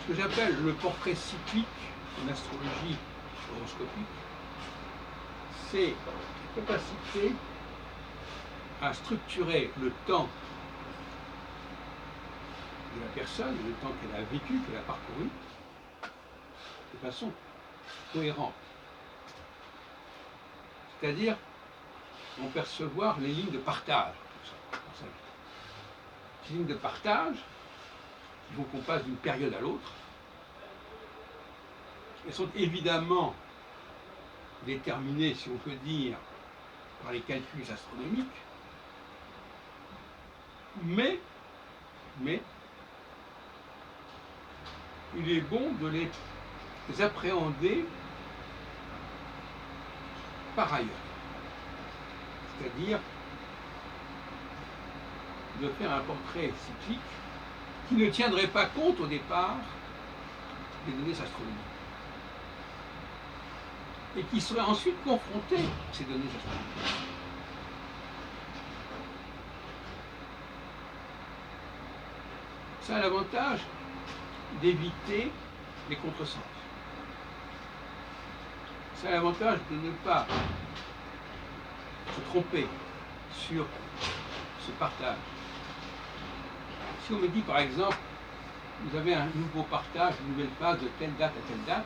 Ce que j'appelle le portrait cyclique en astrologie horoscopique, c'est la capacité à structurer le temps de la personne, le temps qu'elle a vécu, qu'elle a parcouru, de façon cohérente. C'est-à-dire en percevoir les lignes de partage dans sa vie. Ces lignes de partage, il faut qu'on passe d'une période à l'autre. Elles sont évidemment déterminées, si on peut dire, par les calculs astronomiques, mais il est bon de les appréhender par ailleurs. C'est-à-dire de faire un portrait cyclique qui ne tiendrait pas compte au départ des données astronomiques et qui serait ensuite confronté à ces données astronomiques. Ça a l'avantage d'éviter les contresens. Ça a l'avantage de ne pas se tromper sur ce partage. Si on me dit par exemple, vous avez un nouveau partage, une nouvelle phase de telle date à telle date,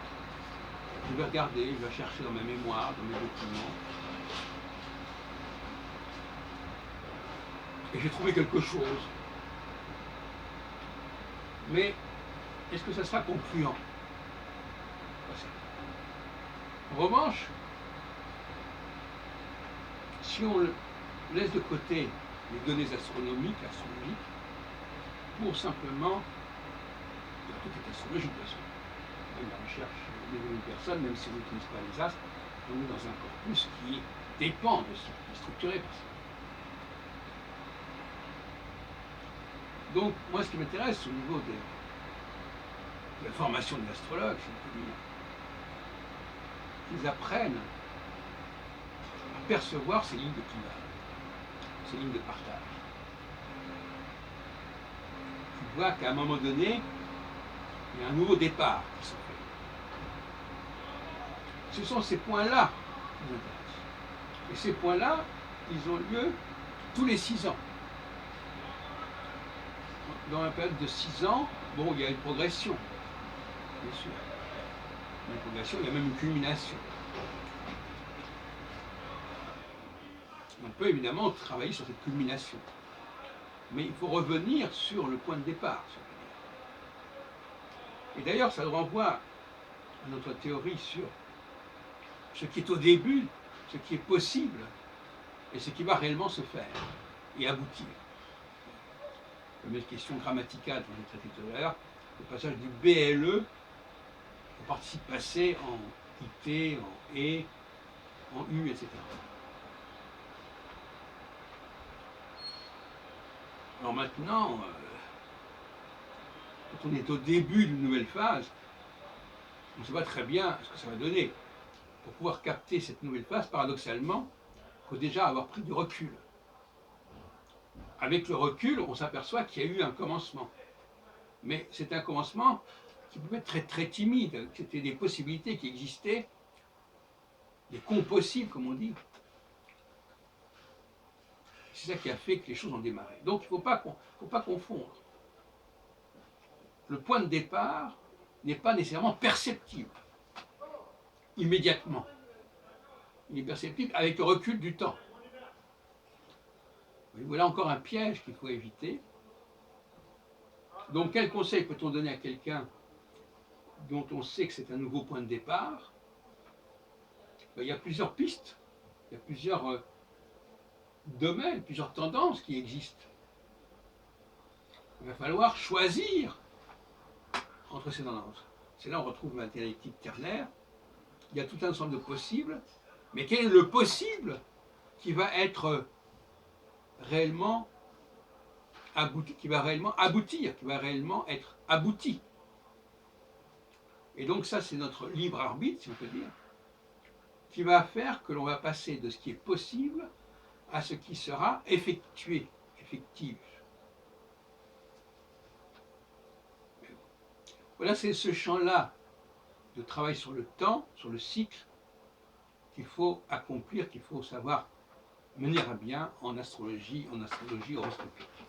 je vais regarder, je vais chercher dans ma mémoire, dans mes documents, et j'ai trouvé quelque chose. Mais est-ce que ça sera concluant? En revanche, si on laisse de côté les données astronomiques, pour simplement, tout est astrologique de toute façon, même la recherche d'évoluer une personne, même si on n'utilise pas les astres, on est dans un corpus qui dépend de ça, qui est structuré par ça. Donc, moi, ce qui m'intéresse au niveau de la formation de l'astrologue, c'est qu'ils apprennent à percevoir ces lignes de clivage, ces lignes de partage. Tu vois qu'à un moment donné, il y a un nouveau départ qui se fait. Ce sont ces points-là qui nous intéressent. Et ces points-là, ils ont lieu tous les 6 ans. Dans la période de 6 ans, bon, il y a une progression, bien sûr. Il y a une progression, il y a même une culmination. On peut évidemment travailler sur cette culmination. Mais il faut revenir sur le point de départ. Et d'ailleurs, ça renvoie à notre théorie sur ce qui est au début, ce qui est possible, et ce qui va réellement se faire et aboutir. La même question grammaticale dont j'ai traité tout à l'heure, le passage du BLE au participe passé en IT, en E, en U, etc. Alors maintenant, quand on est au début d'une nouvelle phase, on ne sait pas très bien ce que ça va donner. Pour pouvoir capter cette nouvelle phase, paradoxalement, il faut déjà avoir pris du recul. Avec le recul, on s'aperçoit qu'il y a eu un commencement. Mais c'est un commencement qui pouvait être très, très timide. C'était des possibilités qui existaient, des compossibles, comme on dit. C'est ça qui a fait que les choses ont démarré. Donc il ne faut pas confondre. Le point de départ n'est pas nécessairement perceptible immédiatement. Il est perceptible avec le recul du temps. Et voilà encore un piège qu'il faut éviter. Donc quel conseil peut-on donner à quelqu'un dont on sait que c'est un nouveau point de départ? Il y a plusieurs pistes, il y a plusieurs domaines, plusieurs tendances qui existent. Il va falloir choisir entre ces tendances. C'est là où on retrouve ma dialectique ternaire. Il y a tout un ensemble de possibles, mais quel est le possible qui va être réellement abouti, qui va réellement aboutir, qui va réellement être abouti? Et donc ça, c'est notre libre arbitre, si on peut dire, qui va faire que l'on va passer de ce qui est possible à ce qui sera effectué, effectif. Voilà, c'est ce champ-là de travail sur le temps, sur le cycle, qu'il faut accomplir, qu'il faut savoir mener à bien en astrologie horoscopique.